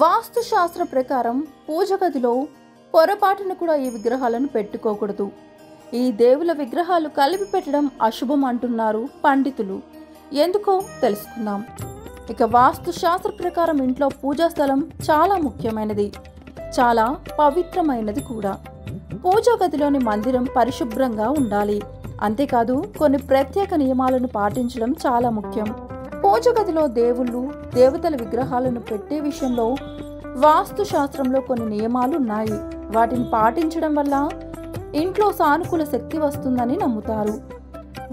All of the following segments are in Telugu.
వాస్తు శాస్త్ర ప్రకారం పూజ గదిలో పొరపాటును కూడా ఈ విగ్రహాలను పెట్టుకోకూడదు. ఈ దేవుల విగ్రహాలు కలిపి పెట్టడం అశుభం అంటున్నారు పండితులు. ఎందుకో తెలుసుకుందాం. ఇక వాస్తు శాస్త్ర ప్రకారం ఇంట్లో పూజా స్థలం చాలా ముఖ్యమైనది, చాలా పవిత్రమైనది కూడా. పూజా గదిలోని మందిరం పరిశుభ్రంగా ఉండాలి. అంతేకాదు కొన్ని ప్రత్యేక నియమాలను పాటించడం చాలా ముఖ్యం. పూజ గదిలో దేవుళ్ళు, దేవతల విగ్రహాలను పెట్టే విషయంలో వాస్తు శాస్త్రంలో కొన్ని నియమాలు ఉన్నాయి. వాటిని పాటించడం వల్ల ఇంట్లో సానుకూల శక్తి వస్తుందని నమ్ముతారు.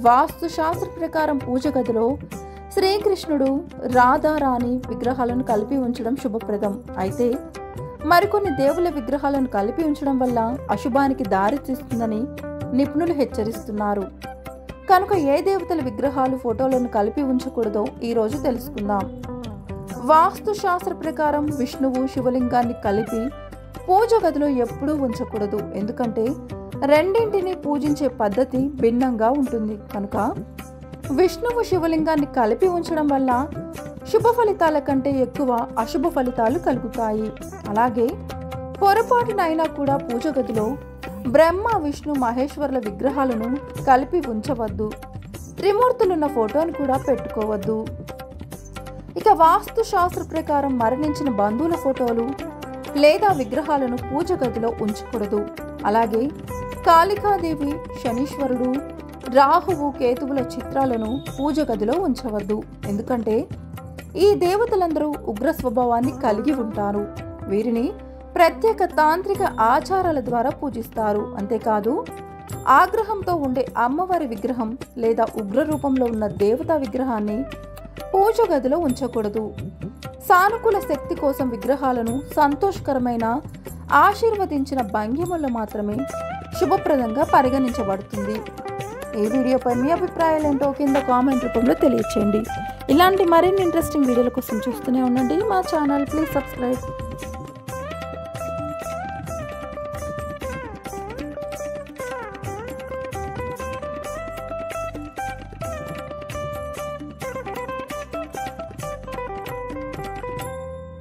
వాస్తు శాస్త్ర ప్రకారం పూజ గదిలో శ్రీకృష్ణుడు, రాధారాణి విగ్రహాలను కలిపి ఉంచడం శుభప్రదం. అయితే మరికొన్ని దేవుల విగ్రహాలను కలిపి ఉంచడం వల్ల అశుభానికి దారితీస్తుందని నిపుణులు హెచ్చరిస్తున్నారు. కనుక ఏ దేవతల విగ్రహాలు, ఫోటోలను కలిపి ఉంచకూడదో ఈరోజు తెలుసుకుందాం. వాస్తు శాస్త్ర ప్రకారం విష్ణువు, శివలింగాన్ని కలిపి పూజ గదిలో ఎప్పుడూ ఉంచకూడదు. ఎందుకంటే రెండింటిని పూజించే పద్ధతి భిన్నంగా ఉంటుంది. కనుక విష్ణువు, శివలింగాన్ని కలిపి ఉంచడం వల్ల శుభ ఫలితాల కంటే ఎక్కువ అశుభ ఫలితాలు కలుగుతాయి. అలాగే పొరపాటునైనా కూడా పూజ గదిలో బ్రహ్మ, విష్ణు, మహేశ్వరుల విగ్రహాలను కలిపి ఉంచవద్దు. త్రిమూర్తులున్న ఫోటోను కూడా పెట్టుకోవద్దు. ఇక వాస్తు శాస్త్ర ప్రకారం మరణించిన బంధువుల ఫోటోలు లేదా విగ్రహాలను పూజ గదిలో ఉంచకూడదు. అలాగే కాళికాదేవి, శనీశ్వరుడు, రాహువు, కేతువుల చిత్రాలను పూజ గదిలో ఉంచవద్దు. ఎందుకంటే ఈ దేవతలందరూ ఉగ్ర స్వభావాన్ని కలిగి ఉంటారు. వీరిని ప్రత్యేక తాంత్రిక ఆచారాల ద్వారా పూజిస్తారు. అంతేకాదు ఆగ్రహంతో ఉండే అమ్మవారి విగ్రహం లేదా ఉగ్ర రూపంలో ఉన్న దేవతా విగ్రహాన్ని పూజ గదిలో ఉంచకూడదు. సానుకూల శక్తి కోసం విగ్రహాలను సంతోషకరమైన, ఆశీర్వదించిన భంగిమల్లో మాత్రమే శుభప్రదంగా పరిగణించబడుతుంది. ఈ వీడియోపై మీ అభిప్రాయాలు ఏంటో కింద కామెంట్ రూపంలో తెలియచేయండి. ఇలాంటి మరిన్ని ఇంట్రెస్టింగ్ వీడియోల కోసం చూస్తూనే ఉండండి మా ఛానల్. Please subscribe.